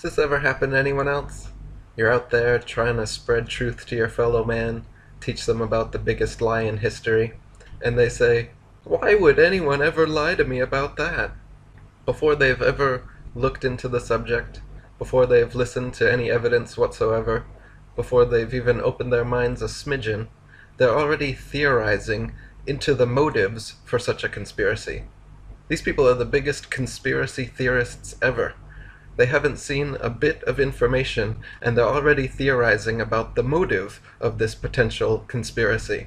Has this ever happened to anyone else? You're out there trying to spread truth to your fellow man, teach them about the biggest lie in history, and they say, "Why would anyone ever lie to me about that?" Before they've ever looked into the subject, before they've listened to any evidence whatsoever, before they've even opened their minds a smidgen, they're already theorizing into the motives for such a conspiracy. These people are the biggest conspiracy theorists ever. They haven't seen a bit of information, and they're already theorizing about the motive of this potential conspiracy.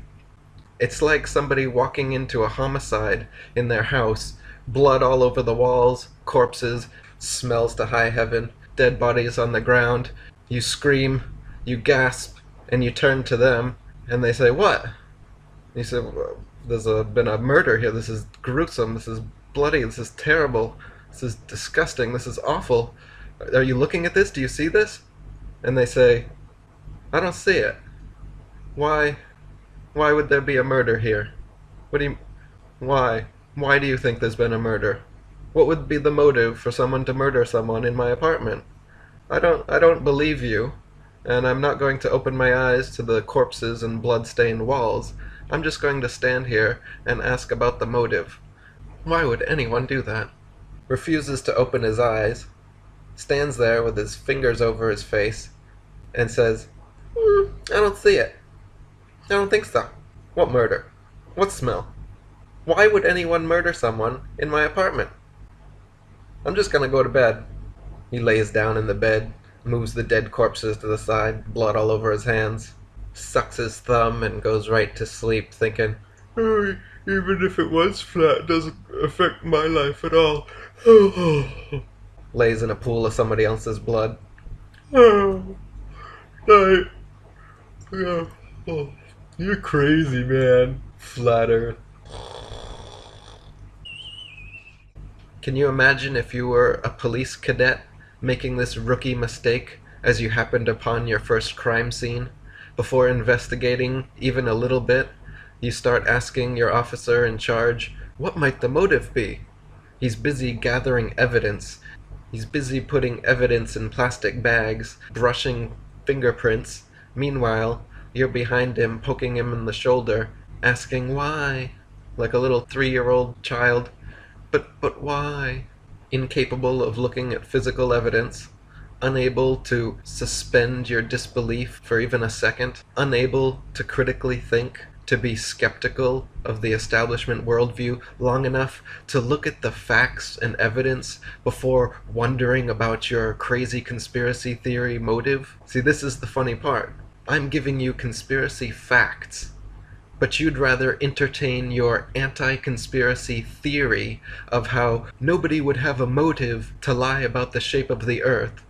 It's like somebody walking into a homicide in their house, blood all over the walls, corpses, smells to high heaven, dead bodies on the ground. You scream, you gasp, and you turn to them, and they say, "What?" And you say, "Well, there's been a murder here. This is gruesome. This is bloody. This is terrible. This is disgusting. This is awful. Are you looking at this? Do you see this?" And they say, "I don't see it. Why? Why would there be a murder here? What do you... Why? Why do you think there's been a murder? What would be the motive for someone to murder someone in my apartment? I don't believe you, and I'm not going to open my eyes to the corpses and blood-stained walls. I'm just going to stand here and ask about the motive. Why would anyone do that?" Refuses to open his eyes, stands there with his fingers over his face, and says, "I don't see it. I don't think so. What murder? What smell? Why would anyone murder someone in my apartment? I'm just gonna go to bed." He lays down in the bed, moves the dead corpses to the side, blood all over his hands, sucks his thumb, and goes right to sleep, thinking, "Oh, even if it was flat, it doesn't affect my life at all." Lays in a pool of somebody else's blood. "Oh, night. Yeah. Oh, you're crazy, man. Flat Earth." Can you imagine if you were a police cadet making this rookie mistake as you happened upon your first crime scene? Before investigating even a little bit, you start asking your officer in charge, what might the motive be? He's busy gathering evidence. He's busy putting evidence in plastic bags, brushing fingerprints. Meanwhile, you're behind him, poking him in the shoulder, asking why, like a little 3-year-old child. But why? Incapable of looking at physical evidence, unable to suspend your disbelief for even a second, unable to critically think, to be skeptical of the establishment worldview long enough to look at the facts and evidence before wondering about your crazy conspiracy theory motive. See, this is the funny part. I'm giving you conspiracy facts, but you'd rather entertain your anti-conspiracy theory of how nobody would have a motive to lie about the shape of the Earth.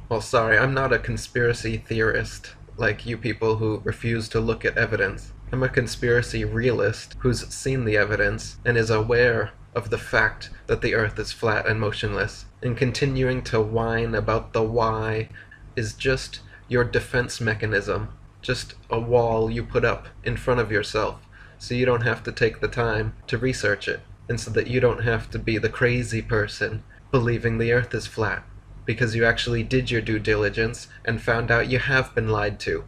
Well, sorry, I'm not a conspiracy theorist like you people who refuse to look at evidence. I'm a conspiracy realist who's seen the evidence and is aware of the fact that the Earth is flat and motionless, and continuing to whine about the why is just your defense mechanism. Just a wall you put up in front of yourself so you don't have to take the time to research it, and so that you don't have to be the crazy person believing the Earth is flat, because you actually did your due diligence and found out you have been lied to.